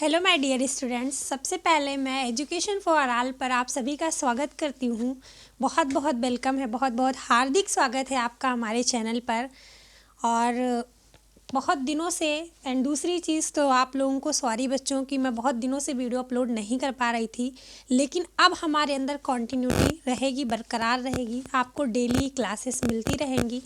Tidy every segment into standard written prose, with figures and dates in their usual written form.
Hello my dear students, सबसे पहले मैं एजुकेशन फॉर ऑल पर आप सभी का स्वागत करती हूँ। बहुत बहुत वेलकम है, बहुत बहुत हार्दिक स्वागत है आपका हमारे चैनल पर। और बहुत दिनों से एंड दूसरी चीज़ तो आप लोगों को सॉरी बच्चों कि मैं बहुत दिनों से वीडियो अपलोड नहीं कर पा रही थी, लेकिन अब हमारे अंदर कंटिन्यूटी रहेगी, बरकरार रहेगी। आपको डेली क्लासेस मिलती रहेंगी।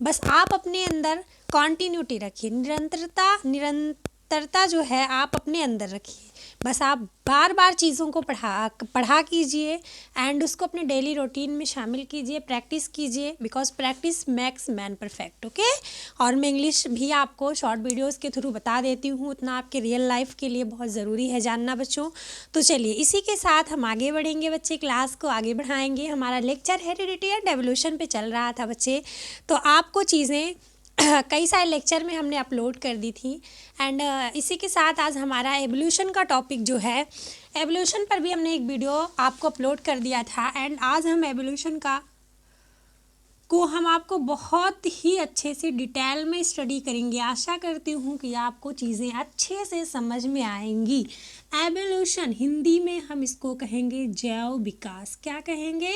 बस आप अपने अंदर कंटिन्यूटी रखिए, निरंतरता जो है आप अपने अंदर रखिए। बस आप बार बार चीज़ों को पढ़ा कीजिए एंड उसको अपने डेली रूटीन में शामिल कीजिए, प्रैक्टिस कीजिए, because practice makes man perfect. Okay. और मैं इंग्लिश भी आपको शॉर्ट वीडियोस के थ्रू बता देती हूँ, उतना आपके रियल लाइफ के लिए बहुत ज़रूरी है जानना बच्चों। तो चलिए इसी के साथ हम आगे बढ़ेंगे बच्चे, क्लास को आगे बढ़ाएंगे। हमारा लेक्चर हेरिडिटी एंड एवोल्यूशन पे चल रहा था बच्चे, तो आपको चीज़ें कई सारे लेक्चर में हमने अपलोड कर दी थी एंड इसी के साथ आज हमारा एवोल्यूशन का टॉपिक जो है, एवोल्यूशन पर भी हमने एक वीडियो आपको अपलोड कर दिया था एंड आज हम एवोल्यूशन को हम आपको बहुत ही अच्छे से डिटेल में स्टडी करेंगे। आशा करती हूँ कि आपको चीज़ें अच्छे से समझ में आएंगी। एवोल्यूशन हिंदी में हम इसको कहेंगे जैव विकास। क्या कहेंगे?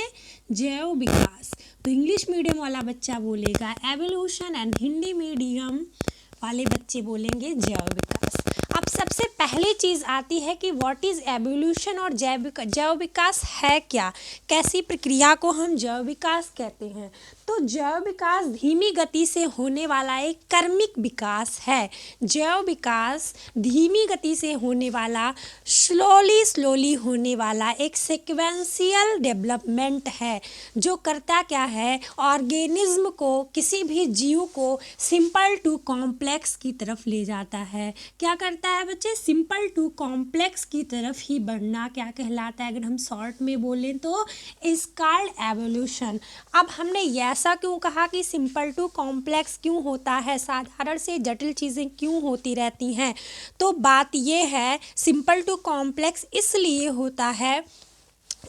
जैव विकास। तो इंग्लिश मीडियम वाला बच्चा बोलेगा एवोल्यूशन एंड हिंदी मीडियम वाले बच्चे बोलेंगे जैव विकास। अब सबसे पहली चीज़ आती है कि व्हाट इज़ एवोल्यूशन और जैव विकास है क्या, कैसी प्रक्रिया को हम जैव विकास कहते हैं। तो जैव विकास धीमी गति से होने वाला एक कर्मिक विकास है। जैव विकास धीमी गति से होने वाला, स्लोली होने वाला एक सिक्वेंशियल डेवलपमेंट है, जो करता क्या है, ऑर्गेनिज्म को, किसी भी जीव को सिंपल टू कॉम्प्लेक्स की तरफ ले जाता है। क्या करता है बच्चे? सिंपल टू कॉम्प्लेक्स की तरफ ही बढ़ना क्या कहलाता है? अगर हम शॉर्ट में बोलें तो इज कॉल्ड एवोल्यूशन। अब हमने ऐसा क्यों कहा कि सिंपल टू कॉम्प्लेक्स क्यों होता है, साधारण से जटिल चीज़ें क्यों होती रहती हैं? तो बात ये है, सिंपल टू कॉम्प्लेक्स इसलिए होता है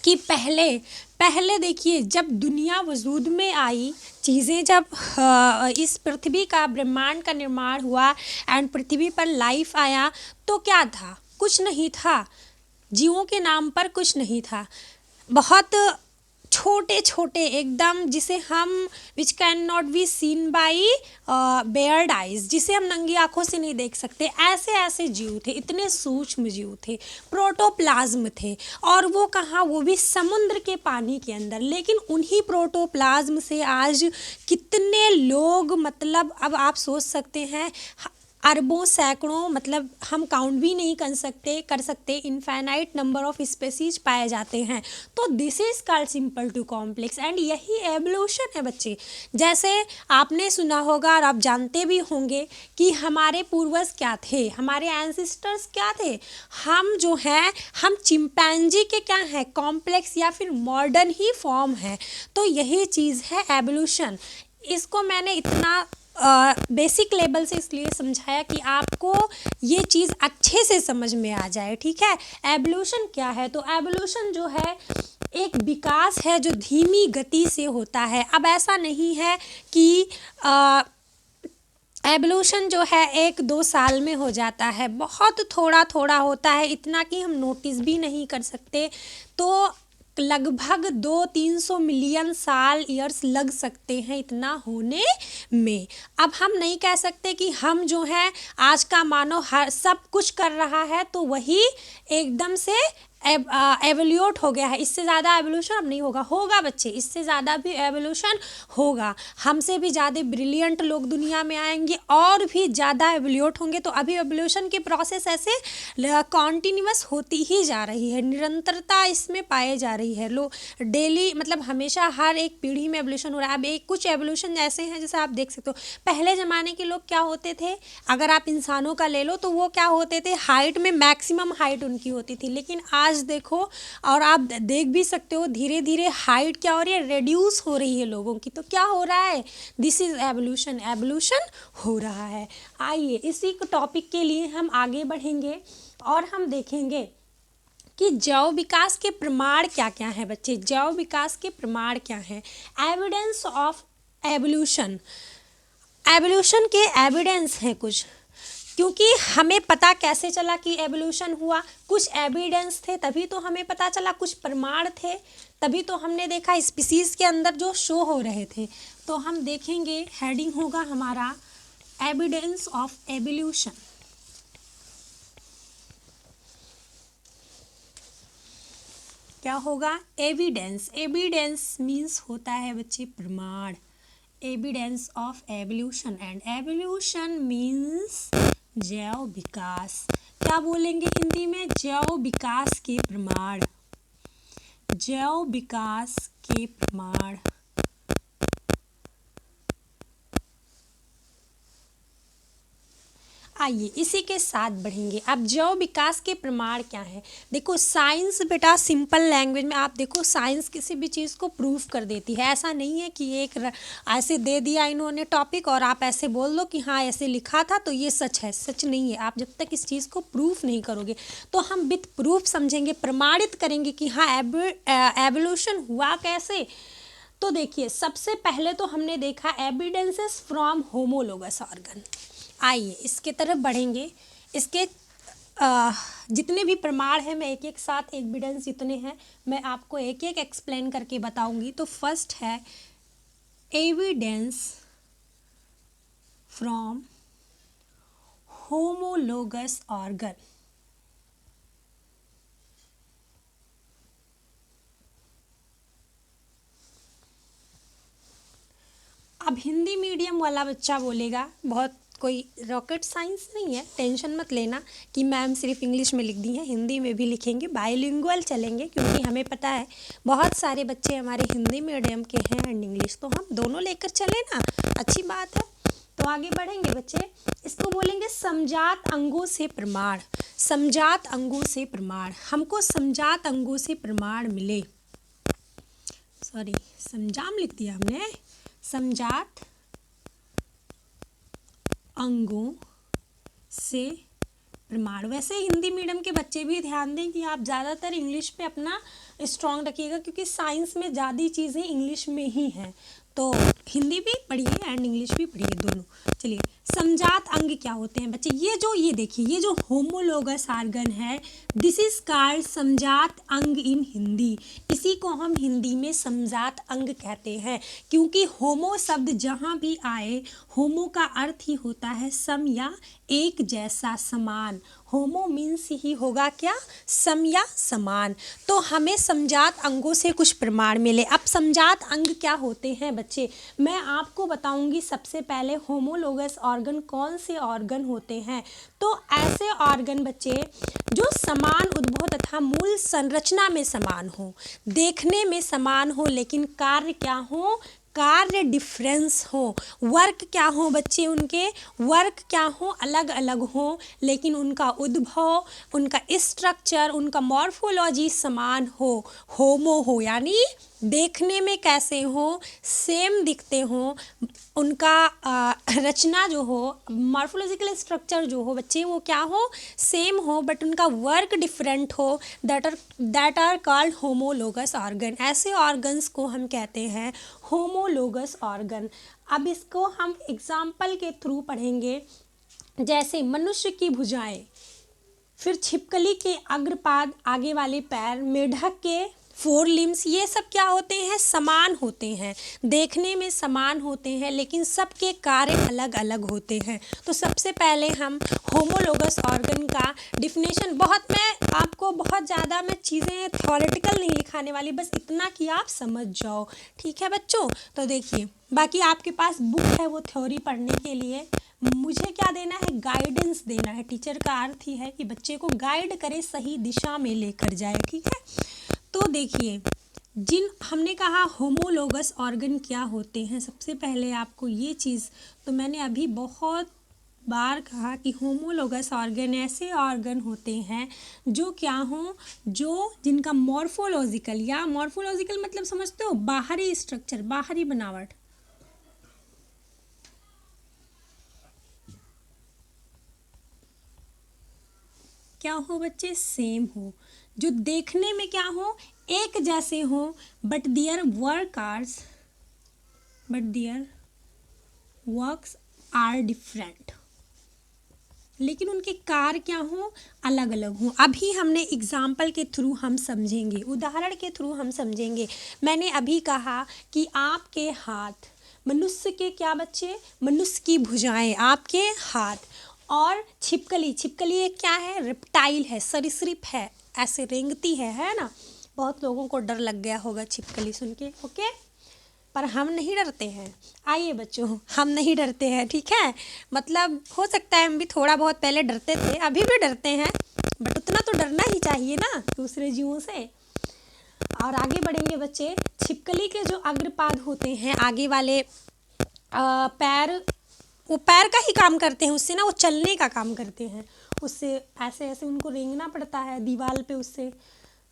कि पहले देखिए, जब दुनिया वजूद में आई, चीज़ें जब इस पृथ्वी का, ब्रह्मांड का निर्माण हुआ एंड पृथ्वी पर लाइफ आया, तो क्या था? कुछ नहीं था। जीवों के नाम पर कुछ नहीं था। बहुत छोटे छोटे एकदम, जिसे हम which can not be seen by Baird eyes, जिसे हम नंगी आंखों से नहीं देख सकते, ऐसे ऐसे जीव थे, इतने सूक्ष्म जीव थे, प्रोटोप्लाज्म थे। और वो कहाँ? वो भी समुद्र के पानी के अंदर। लेकिन उन्हीं प्रोटोप्लाज्म से आज कितने लोग, मतलब अब आप सोच सकते हैं, अरबों, सैकड़ों, मतलब हम काउंट भी नहीं कर सकते इनफाइनाइट नंबर ऑफ स्पेसीज पाए जाते हैं। तो this is called simple to complex and यही एवोल्यूशन है बच्चे। जैसे आपने सुना होगा और आप जानते भी होंगे कि हमारे पूर्वज क्या थे, हमारे एंसेस्टर्स क्या थे। हम जो हैं, हम चिंपैंजी के क्या हैं? कॉम्प्लेक्स या फिर मॉडर्न ही फॉर्म है। तो यही चीज़ है एवोल्यूशन। इसको मैंने इतना बेसिक लेवल से इसलिए समझाया कि आपको ये चीज़ अच्छे से समझ में आ जाए, ठीक है। एवोल्यूशन क्या है? तो एवोल्यूशन जो है एक विकास है जो धीमी गति से होता है। अब ऐसा नहीं है कि एवोल्यूशन जो है 1-2 साल में हो जाता है, बहुत थोड़ा थोड़ा होता है, इतना कि हम नोटिस भी नहीं कर सकते। तो लगभग 200-300 मिलियन साल ईयर्स लग सकते हैं इतना होने में। अब हम नहीं कह सकते कि हम जो है आज का मानव हर सब कुछ कर रहा है तो वही एकदम से एवोल्यूट हो गया है, इससे ज़्यादा एवोल्यूशन अब नहीं होगा बच्चे, इससे ज़्यादा भी एवोल्यूशन होगा। हमसे भी ज़्यादा ब्रिलियंट लोग दुनिया में आएंगे और भी ज़्यादा एवोल्यूट होंगे। तो अभी एवोल्यूशन की प्रोसेस ऐसे कॉन्टिन्यूअस होती ही जा रही है, निरंतरता इसमें पाई जा रही है। डेली, मतलब हमेशा हर एक पीढ़ी में एवोल्यूशन हो रहा है। अब एक कुछ एवोल्यूशन ऐसे हैं, जैसे आप देख सकते हो, पहले ज़माने के लोग क्या होते थे, अगर आप इंसानों का ले लो तो वो क्या होते थे, हाइट में मैक्सिमम हाइट उनकी होती थी। लेकिन आज देखो, और आप देख भी सकते हो, धीरे धीरे हाइट क्या हो रही है, रेड्यूस हो रही है लोगों की। तो क्या हो रहा है? दिस इज एवोल्यूशन, एवोल्यूशन हो रहा है। आइए इसी टॉपिक के लिए हम आगे बढ़ेंगे और हम देखेंगे कि जैव विकास के प्रमाण क्या क्या है बच्चे। जैव विकास के प्रमाण क्या हैं? Evidence of evolution. एवोल्यूशन के एविडेंस हैं कुछ। क्योंकि हमें पता कैसे चला कि एवोल्यूशन हुआ, कुछ एविडेंस थे तभी तो हमें पता चला, कुछ प्रमाण थे तभी तो हमने देखा स्पीसीज के अंदर जो शो हो रहे थे। तो हम देखेंगे हेडिंग होगा हमारा एविडेंस ऑफ एवोल्यूशन। क्या होगा? एविडेंस। एविडेंस मीन्स होता है बच्चे प्रमाण। Evidence of evolution and evolution means जैव विकास। क्या बोलेंगे हिंदी में? जैव विकास के प्रमाण। जैव विकास के प्रमाण। आइए इसी के साथ बढ़ेंगे। अब जैव विकास के प्रमाण क्या है? देखो साइंस बेटा सिंपल लैंग्वेज में, आप देखो साइंस किसी भी चीज़ को प्रूव कर देती है। ऐसा नहीं है कि एक ऐसे दे दिया इन्होंने टॉपिक और आप ऐसे बोल दो कि हाँ ऐसे लिखा था तो ये सच है। सच नहीं है। आप जब तक इस चीज़ को प्रूफ नहीं करोगे तो हम विथ प्रूफ समझेंगे, प्रमाणित करेंगे कि हाँ एवोल्यूशन हुआ कैसे। तो देखिए सबसे पहले तो हमने देखा एविडेंसेस फ्रॉम होमोलोगस ऑर्गन। आइए इसके तरफ बढ़ेंगे। इसके जितने भी प्रमाण हैं मैं एक एक साथ एविडेंस जितने हैं मैं आपको एक एक एक्सप्लेन करके बताऊंगी। तो फर्स्ट है एविडेंस फ्रॉम होमोलोगस ऑर्गन। अब हिंदी मीडियम वाला बच्चा बोलेगा, बहुत कोई रॉकेट साइंस नहीं है, टेंशन मत लेना कि मैम सिर्फ इंग्लिश में लिख दी है, हिंदी में भी लिखेंगे, बाइलिंगुअल चलेंगे क्योंकि हमें पता है बहुत सारे बच्चे हमारे हिंदी मीडियम के हैं एंड इंग्लिश, तो हम दोनों लेकर चले ना, अच्छी बात है। तो आगे बढ़ेंगे बच्चे। इसको बोलेंगे समजात अंगों से प्रमाण। समजात अंगों से प्रमाण। हमको समजात अंगों से प्रमाण मिले, सॉरी समजाम लिख दिया हमने, समजात अंगों से प्रमाण। वैसे हिंदी मीडियम के बच्चे भी ध्यान दें कि आप ज़्यादातर इंग्लिश पे अपना स्ट्रॉन्ग रखिएगा क्योंकि साइंस में ज़्यादा चीज़ें इंग्लिश में ही हैं, तो हिंदी भी पढ़िए एंड इंग्लिश भी पढ़िए दोनों। चलिए समजात अंग क्या होते हैं बच्चे? ये देखिए ये जो होमोलोगस ऑर्गन है दिस इज कॉल्ड समजात अंग इन हिंदी। इसी को हम हिंदी में समजात अंग कहते हैं क्योंकि होमो शब्द जहाँ भी आए होमो का अर्थ ही होता है सम या एक जैसा, समान। होमो मीन्स ही होगा क्या? सम या समान। तो हमें समजात अंगों से कुछ प्रमाण मिले। अब समजात अंग क्या होते हैं बच्चे? मैं आपको बताऊंगी सबसे पहले होमोलोगस ऑर्गन कौन से ऑर्गन होते हैं। तो ऐसे ऑर्गन बच्चे जो समान उद्भव तथा मूल संरचना में समान हो, देखने में समान हो लेकिन कार्य क्या हो? कार्य डिफरेंस हो। वर्क क्या हो बच्चे? उनके वर्क क्या हो? अलग अलग हो लेकिन उनका उद्भव, उनका स्ट्रक्चर, उनका मॉर्फोलॉजी समान हो। होमो हो यानी देखने में कैसे हो? सेम दिखते हो। उनका रचना जो हो, मॉर्फोलॉजिकल स्ट्रक्चर जो हो बच्चे वो क्या हो? सेम हो, बट उनका वर्क डिफरेंट हो। That are called homologous organ. ऐसे ऑर्गन्स को हम कहते हैं होमोलोगस ऑर्गन। अब इसको हम एग्जाम्पल के थ्रू पढ़ेंगे, जैसे मनुष्य की भुजाएं, फिर छिपकली के अग्रपाद, आगे वाले पैर, मेढक के फोर लिम्स, ये सब क्या होते हैं? समान होते हैं, देखने में समान होते हैं लेकिन सबके कार्य अलग अलग होते हैं। तो सबसे पहले हम होमोलोगस ऑर्गन का डिफिनेशन, मैं आपको बहुत ज़्यादा मैं चीज़ें थ्योरेटिकल नहीं लिखाने वाली, बस इतना कि आप समझ जाओ, ठीक है बच्चों। तो देखिए बाकी आपके पास बुक है वो थ्योरी पढ़ने के लिए, मुझे क्या देना है? गाइडेंस देना है। टीचर का अर्थ ही है कि बच्चे को गाइड करे, सही दिशा में लेकर जाए, ठीक है। तो देखिए जिन हमने कहा होमोलोगस ऑर्गन क्या होते हैं, सबसे पहले आपको ये चीज़ तो मैंने अभी बहुत बार कहा कि होमोलोगस ऑर्गन ऐसे ऑर्गन होते हैं जो क्या हो, जो जिनका मॉर्फोलॉजिकल, या मॉर्फोलॉजिकल मतलब समझते हो? बाहरी स्ट्रक्चर, बाहरी बनावट, क्या हो बच्चे? सेम हो। जो देखने में क्या हो? एक जैसे हो, but their works are different. लेकिन उनके कार्य क्या हों, अलग अलग हों। अभी हमने एग्जाम्पल के थ्रू हम समझेंगे, उदाहरण के थ्रू हम समझेंगे। मैंने अभी कहा कि आपके हाथ, मनुष्य के क्या बच्चे, मनुष्य की भुजाएं, आपके हाथ। और छिपकली, छिपकली एक क्या है, रेप्टाइल है, सरीसृप है, ऐसे रेंगती है ना। बहुत लोगों को डर लग गया होगा छिपकली सुन के, ओके, पर हम नहीं डरते हैं। आइए बच्चों, हम नहीं डरते हैं, ठीक है। मतलब हो सकता है हम भी थोड़ा बहुत पहले डरते थे, अभी भी डरते हैं, बट उतना तो डरना ही चाहिए ना दूसरे जीवों से। और आगे बढ़ेंगे बच्चे। छिपकली के जो अग्रपाद होते हैं, आगे वाले पैर, वो पैर का ही काम करते हैं, उससे ना वो चलने का काम करते हैं, उससे ऐसे ऐसे उनको रेंगना पड़ता है दीवार पे उससे।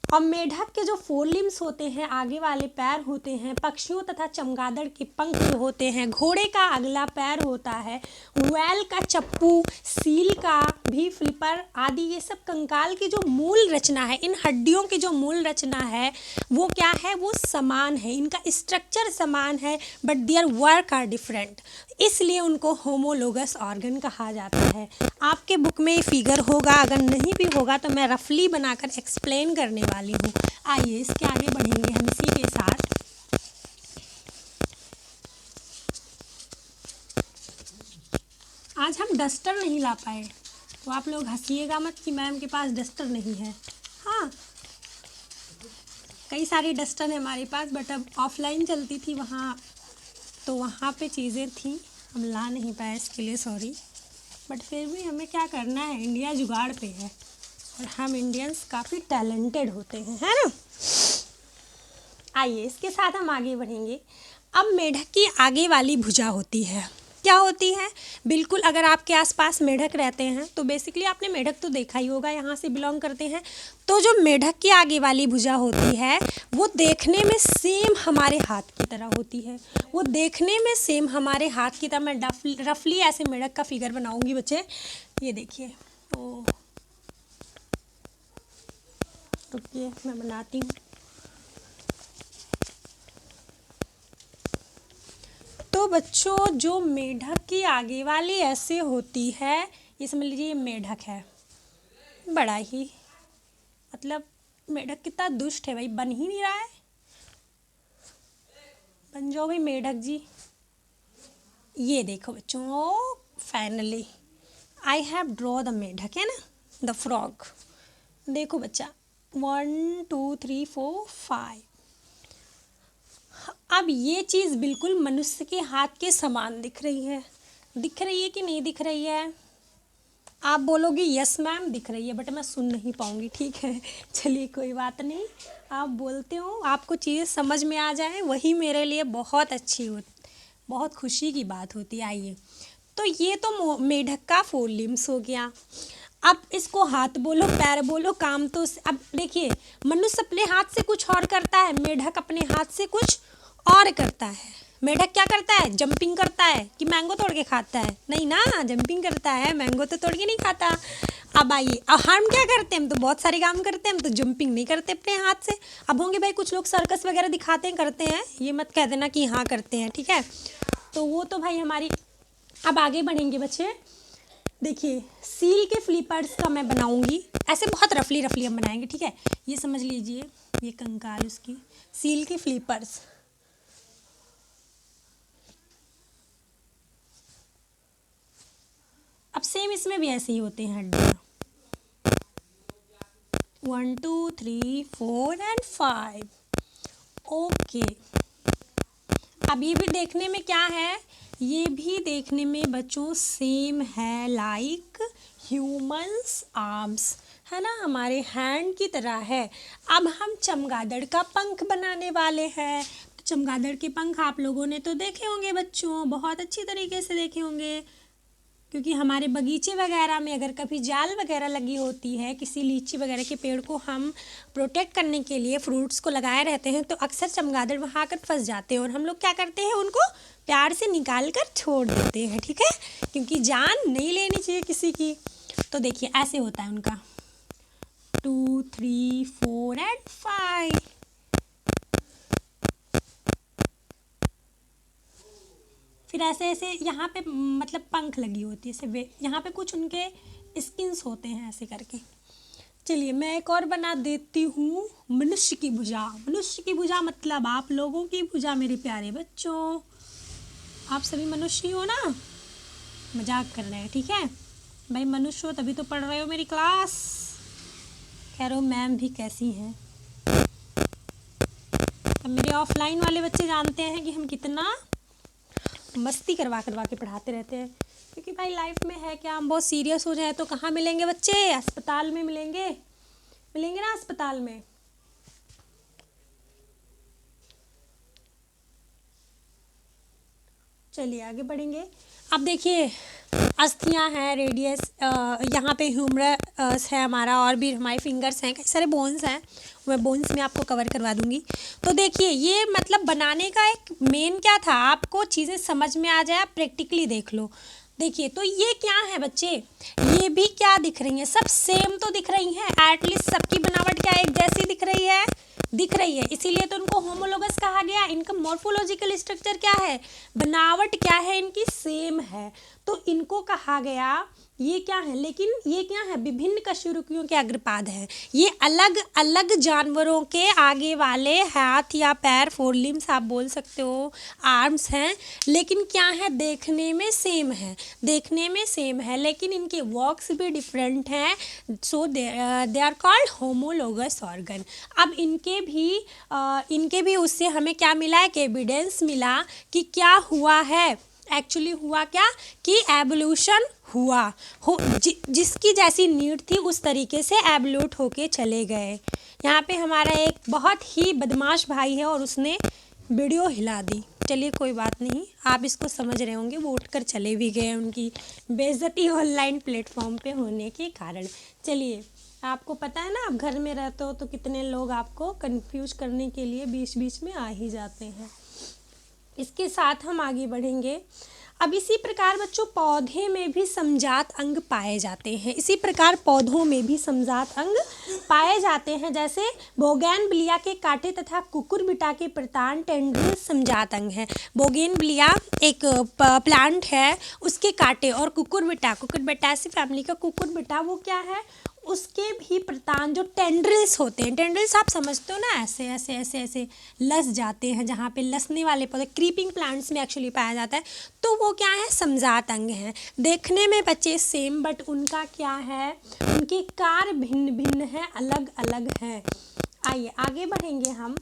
और मेढक के जो फोर लिम्स होते हैं, आगे वाले पैर होते हैं, पक्षियों तथा चमगादड़ के पंख जो होते हैं, घोड़े का अगला पैर होता है, व्हेल का चप्पू, सील का भी फ्लिपर आदि, ये सब कंकाल की जो मूल रचना है, इन हड्डियों की जो मूल रचना है वो क्या है, वो समान है, इनका स्ट्रक्चर समान है, but their work are different, इसलिए उनको होमोलोगस ऑर्गन कहा जाता है। आपके बुक में फिगर होगा, अगर नहीं भी होगा तो मैं रफली बनाकर एक्सप्लेन करने वाली हूँ। आइए इसके आगे बढ़ेंगे हम इसी के साथ। आज हम डस्टर नहीं ला पाए, तो आप लोग हंसिएगा मत कि मैम के पास डस्टर नहीं है। हाँ, कई सारी डस्टर है हमारे पास, बट अब ऑफलाइन चलती थी वहाँ, तो वहाँ पे चीज़ें थी, हम ला नहीं पाए, इसके लिए सॉरी। बट फिर भी हमें क्या करना है, इंडिया जुगाड़ पे है, और हम इंडियंस काफ़ी टैलेंटेड होते हैं, है ना। आइए इसके साथ हम आगे बढ़ेंगे। अब मेढक की आगे वाली भुजा होती है, क्या होती है, बिल्कुल अगर आपके आसपास मेढक रहते हैं तो बेसिकली आपने मेढक तो देखा ही होगा, यहाँ से बिलोंग करते हैं। तो जो मेढक की आगे वाली भुजा होती है वो देखने में सेम हमारे हाथ की तरह होती है, वो देखने में सेम हमारे हाथ की तरह। मैं रफली ऐसे मेढक का फिगर बनाऊंगी बच्चे, ये देखिए। ओ रुकिए मैं बनाती हूँ। तो बच्चों जो मेढक की आगे वाली ऐसे होती है, ये समझ लीजिए ये मेढक है, बड़ा ही, मतलब मेढक कितना दुष्ट है भाई, बन ही नहीं रहा है, बन जाओ भाई मेढक जी। ये देखो बच्चों, finally I have draw the मेढक, है ना, द फ्रॉग। देखो बच्चा, 1 2 3 4 5। अब ये चीज़ बिल्कुल मनुष्य के हाथ के समान दिख रही है, दिख रही है कि नहीं दिख रही है। आप बोलोगे यस मैम दिख रही है, बट मैं सुन नहीं पाऊंगी, ठीक है। चलिए कोई बात नहीं, आप बोलते हो, आपको चीज़ें समझ में आ जाए, वही मेरे लिए बहुत अच्छी हो, बहुत खुशी की बात होती है। आइए, तो ये तो मेढक का फोर लिम्स हो गया। अब इसको हाथ बोलो पैर बोलो, काम तो अब देखिए, मनुष्य अपने हाथ से कुछ और करता है, मेढक अपने हाथ से कुछ और करता है। मेढक क्या करता है, जंपिंग करता है कि मैंगो तोड़ के खाता है, नहीं ना, जंपिंग करता है, मैंगो तो तोड़ के नहीं खाता। अब आइए, अब हम क्या करते हैं, हम तो बहुत सारे काम करते हैं, हम तो जंपिंग नहीं करते अपने हाथ से। अब होंगे भाई कुछ लोग सर्कस वगैरह दिखाते हैं, करते हैं, ये मत कह देना कि हाँ करते हैं, ठीक है, तो वो तो भाई हमारी। अब आगे बढ़ेंगे बच्चे, देखिए सील के फ्लिपर्स का मैं बनाऊंगी, ऐसे बहुत रफली रफली हम बनाएंगे, ठीक है। ये समझ लीजिए, ये कंकाल उसकी, सील के फ्लिपर्स। अब सेम इसमें भी ऐसे ही होते हैं हड्डियाँ, 1 2 3 4 एंड 5, ओके। अब ये भी देखने में क्या है, ये भी देखने में बच्चों सेम है, लाइक ह्यूमंस आर्म्स, है ना, हमारे हैंड की तरह है। अब हम चमगादड़ का पंख बनाने वाले हैं। तो चमगादड़ के पंख आप लोगों ने तो देखे होंगे बच्चों, बहुत अच्छी तरीके से देखे होंगे, क्योंकि हमारे बगीचे वगैरह में अगर कभी जाल वगैरह लगी होती है, किसी लीची वगैरह के पेड़ को हम प्रोटेक्ट करने के लिए फ्रूट्स को लगाए रहते हैं, तो अक्सर चमगादड़ वहाँ आकर फंस जाते हैं, और हम लोग क्या करते हैं, उनको प्यार से निकाल कर छोड़ देते हैं, ठीक है, क्योंकि जान नहीं लेनी चाहिए किसी की। तो देखिए ऐसे होता है उनका, 2 3 4 एंड 5। फिर ऐसे ऐसे यहाँ पे मतलब पंख लगी होती है, ऐसे यहाँ पे कुछ उनके स्किन्स होते हैं ऐसे करके। चलिए मैं एक और बना देती हूँ, मनुष्य की भुजा। मनुष्य की भुजा मतलब आप लोगों की भुजा मेरे प्यारे बच्चों। आप सभी मनुष्य हो ना, मजाक कर रहे हैं ठीक है भाई, मनुष्य हो तभी तो पढ़ रहे हो मेरी क्लास। कह रहे हो मैम भी कैसी हैं। अब मेरे ऑफलाइन वाले बच्चे जानते हैं कि हम कितना मस्ती करवा करवा के पढ़ाते रहते हैं, क्योंकि भाई लाइफ में है क्या, हम बहुत सीरियस हो जाए तो कहाँ मिलेंगे बच्चे, अस्पताल में मिलेंगे, मिलेंगे ना अस्पताल में। चलिए आगे बढ़ेंगे। अब देखिए अस्थियां हैं, रेडियस, यहाँ पे ह्यूमरस है हमारा, और भी हमारे फिंगर्स हैं, कई सारे बोन्स हैं, मैं बोन्स में आपको कवर करवा दूंगी। तो देखिए ये मतलब बनाने का एक मेन क्या था, आपको चीज़ें समझ में आ जाए, आप प्रैक्टिकली देख लो। देखिए तो ये क्या है बच्चे, ये भी क्या दिख रही हैं, सब सेम तो दिख रही हैं, एटलीस्ट सबकी बनावट क्या एक जैसी दिख रही है, दिख रही है, इसीलिए तो उनको होमोलोगस कहा गया। इनका मॉर्फोलॉजिकल स्ट्रक्चर क्या है, बनावट क्या है इनकी, सेम है, तो इनको कहा गया। ये क्या है, लेकिन ये क्या है, विभिन्न कशेरुकियों के अग्रपाद है। ये अलग अलग जानवरों के आगे वाले हाथ या पैर, फोर लिम्स आप बोल सकते हो, आर्म्स हैं, लेकिन क्या है, देखने में सेम है, देखने में सेम है, लेकिन इनके वॉक्स भी डिफरेंट हैं, so they are called homologous organ. अब इनके भी उससे हमें क्या मिला है, एविडेंस मिला कि क्या हुआ है, एक्चुअली हुआ क्या कि एवोल्यूशन हुआ जिसकी जैसी नीड थी उस तरीके से एवोल्यूट होके चले गए। यहाँ पे हमारा एक बहुत ही बदमाश भाई है और उसने वीडियो हिला दी। चलिए कोई बात नहीं, आप इसको समझ रहे होंगे, वो उठकर चले भी गए उनकी बेइज्जती ऑनलाइन प्लेटफॉर्म पे होने के कारण। चलिए आपको पता है ना, आप घर में रहते हो तो कितने लोग आपको कंफ्यूज करने के लिए बीच बीच में आ ही जाते हैं। इसके साथ हम आगे बढ़ेंगे। अब इसी प्रकार बच्चों पौधे में भी समजात अंग पाए जाते हैं, इसी प्रकार पौधों में भी समजात अंग पाए जाते हैं, जैसे बोगेनविलिया के कांटे तथा कुकुरबिटा के प्रतान टेंड्रिल समजात अंग है। बोगेनविलिया एक प्लांट है, उसके कांटे, और कुकुरबिटासी फैमिली का कुकुरबिटा वो क्या है, उसके भी प्रतान जो टेंड्रिल्स होते हैं, टेंड्रिल्स आप समझते हो ना, ऐसे ऐसे ऐसे ऐसे लस जाते हैं, जहाँ पे लसने वाले पौधे क्रीपिंग प्लांट्स में एक्चुअली पाया जाता है, तो वो क्या है, समजात अंग है। देखने में बच्चे सेम, बट उनका क्या है, उनके कार्य भिन्न भिन्न है, अलग अलग है। आइए आगे बढ़ेंगे हम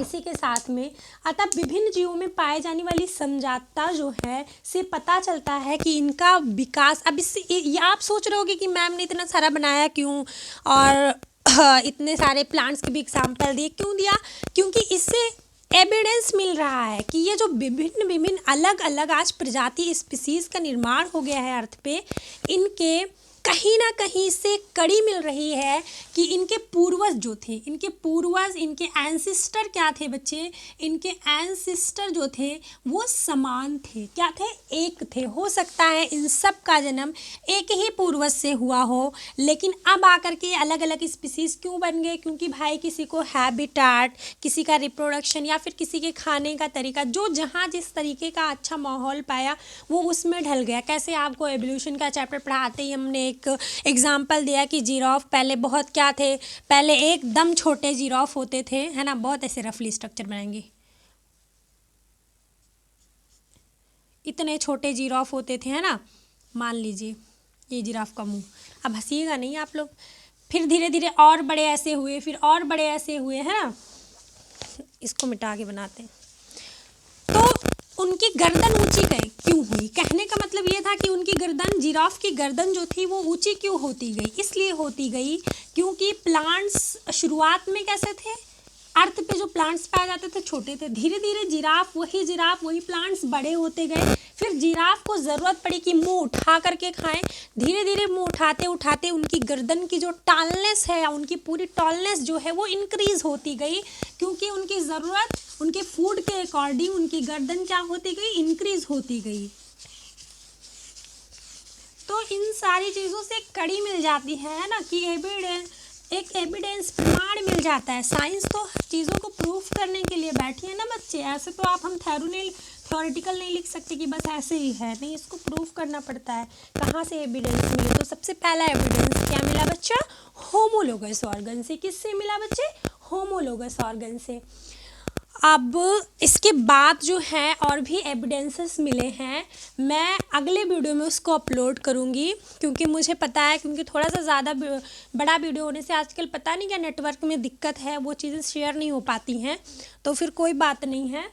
इसी के साथ में। अतः विभिन्न जीवों में पाए जाने वाली समजातता जो है से पता चलता है कि इनका विकास, अब इससे ये आप सोच रहे होगे कि मैम ने इतना सारा बनाया क्यों, और इतने सारे प्लांट्स के भी एग्जाम्पल दिए, क्यों दिया, क्योंकि इससे एविडेंस मिल रहा है कि ये जो विभिन्न अलग अलग आज प्रजाति स्पीसीज का निर्माण हो गया है अर्थ पे, इनके कहीं ना कहीं से कड़ी मिल रही है कि इनके पूर्वज जो थे, इनके पूर्वज, इनके एंसिस्टर क्या थे बच्चे, इनके एंसिस्टर जो थे वो समान थे, क्या थे, एक थे। हो सकता है इन सब का जन्म एक ही पूर्वज से हुआ हो, लेकिन अब आकर के अलग अलग स्पीसीज क्यों बन गए, क्योंकि भाई किसी को हैबिटाट, किसी का रिप्रोडक्शन, या फिर किसी के खाने का तरीका, जो जहाँ जिस तरीके का अच्छा माहौल पाया वो उसमें ढल गया। कैसे आपको एवोल्यूशन का चैप्टर पढ़ाते ही हमने एक एग्जाम्पल दिया कि जिराफ पहले बहुत क्या थे, पहले एकदम छोटे जिराफ होते थे, है ना, बहुत ऐसे रफली स्ट्रक्चर बनाएंगे, इतने छोटे जिराफ होते थे, है ना, मान लीजिए ये जिराफ का मुंह, अब हंसीएगा नहीं आप लोग, फिर धीरे धीरे और बड़े ऐसे हुए, फिर और बड़े ऐसे हुए, है ना, इसको मिटा के बनाते हैं। तो उनकी गर्दन ऊंची क्यों हुई, कहने का मतलब ये था कि उनकी गर्दन, जिराफ की गर्दन जो थी वो ऊंची क्यों होती गई, इसलिए होती गई क्योंकि प्लांट्स शुरुआत में कैसे थे, अर्थ पे जो प्लांट्स पाए जाते थे छोटे थे, धीरे धीरे जिराफ वही प्लांट्स बड़े होते गए, फिर जिराफ को ज़रूरत पड़ी कि मुंह उठा करके खाएं, धीरे धीरे मुंह उठाते उठाते उनकी गर्दन की जो टॉलनेस है, उनकी पूरी टॉलनेस जो है वो इंक्रीज होती गई, क्योंकि उनकी ज़रूरत, उनके फूड के अकॉर्डिंग उनकी गर्दन क्या होती गई, इंक्रीज होती गई। तो इन सारी चीज़ों से कड़ी मिल जाती है ना, कि एविडेंस प्रमाण मिल जाता है। साइंस तो चीज़ों को प्रूफ करने के लिए बैठी है ना बच्चे, ऐसे तो आप हम थ्योरेटिकल नहीं लिख सकते कि बस ऐसे ही है, नहीं, इसको प्रूफ करना पड़ता है। कहाँ से एविडेंस मिले? तो सबसे पहला एविडेंस क्या मिला बच्चा? होमोलोगस ऑर्गन से। किससे मिला बच्चे? होमोलोगस ऑर्गन से। अब इसके बाद जो है और भी एविडेंसेस मिले हैं, मैं अगले वीडियो में उसको अपलोड करूँगी, क्योंकि मुझे पता है, क्योंकि थोड़ा सा ज़्यादा बड़ा वीडियो होने से आजकल पता नहीं क्या नेटवर्क में दिक्कत है, वो चीज़ें शेयर नहीं हो पाती हैं, तो फिर कोई बात नहीं है।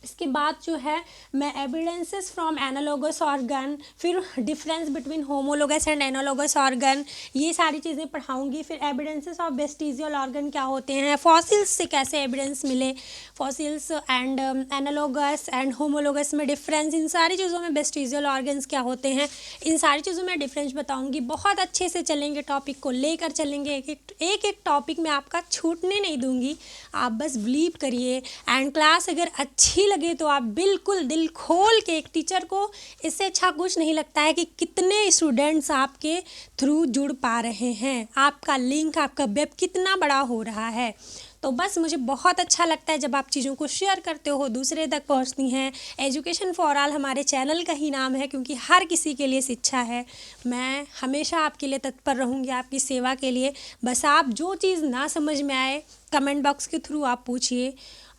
इसके बाद जो है मैं एविडेंसेस फ्रॉम एनालोगस ऑर्गन, फिर difference between homologous and analogous organ, ये सारी चीज़ें पढ़ाऊंगी। फिर एविडेंसेस ऑफ वेस्टिजियल ऑर्गन क्या होते हैं, फॉसिल्स से कैसे एविडेंस मिले, fossils and analogous and homologous में डिफरेंस, इन सारी चीज़ों में वेस्टिजियल ऑर्गन्स क्या होते हैं, इन सारी चीज़ों में डिफरेंस बताऊँगी। बहुत अच्छे से चलेंगे, टॉपिक को लेकर चलेंगे, एक टॉपिक में आपका छूटने नहीं दूँगी, आप बस बिलीव करिए। एंड क्लास अगर अच्छी लगे तो आप बिल्कुल दिल खोल के, एक टीचर को इससे अच्छा कुछ नहीं लगता है कि कितने स्टूडेंट्स आपके थ्रू जुड़ पा रहे हैं, आपका लिंक, आपका वेब कितना बड़ा हो रहा है। तो बस मुझे बहुत अच्छा लगता है जब आप चीज़ों को शेयर करते हो, दूसरे तक पहुंचती हैं। एजुकेशन फॉर ऑल हमारे चैनल का ही नाम है, क्योंकि हर किसी के लिए शिक्षा है। मैं हमेशा आपके लिए तत्पर रहूँगी, आपकी सेवा के लिए। बस आप जो चीज़ ना समझ में आए कमेंट बॉक्स के थ्रू आप पूछिए,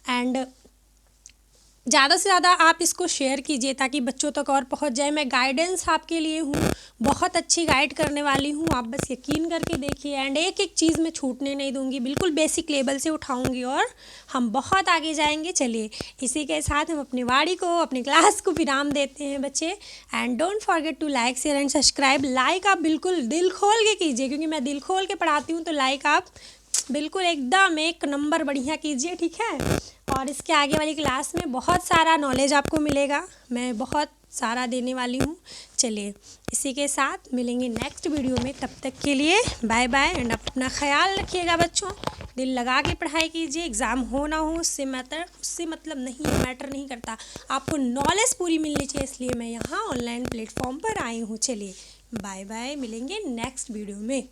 एंड ज़्यादा से ज़्यादा आप इसको शेयर कीजिए ताकि बच्चों तक और पहुंच जाए। मैं गाइडेंस आपके लिए हूँ, बहुत अच्छी गाइड करने वाली हूँ, आप बस यकीन करके देखिए। एंड एक एक चीज़ मैं छूटने नहीं दूँगी, बिल्कुल बेसिक लेवल से उठाऊँगी और हम बहुत आगे जाएंगे। चलिए, इसी के साथ हम अपनी वाणी को, अपनी क्लास को विराम देते हैं बच्चे। And don't forget to like, share and subscribe. Like आप बिल्कुल दिल खोल के कीजिए, क्योंकि मैं दिल खोल के पढ़ाती हूँ, तो लाइक आप बिल्कुल एकदम एक नंबर बढ़िया कीजिए, ठीक है। और इसके आगे वाली क्लास में बहुत सारा नॉलेज आपको मिलेगा, मैं बहुत सारा देने वाली हूँ। चलिए, इसी के साथ मिलेंगे नेक्स्ट वीडियो में, तब तक के लिए बाय बाय। एंड अपना ख्याल रखिएगा बच्चों, दिल लगा के पढ़ाई कीजिए। एग्ज़ाम हो ना हो उससे मतलब नहीं, मैटर नहीं करता, आपको नॉलेज पूरी मिलनी चाहिए, इसलिए मैं यहाँ ऑनलाइन प्लेटफॉर्म पर आई हूँ। चलिए बाय बाय, मिलेंगे नेक्स्ट वीडियो में।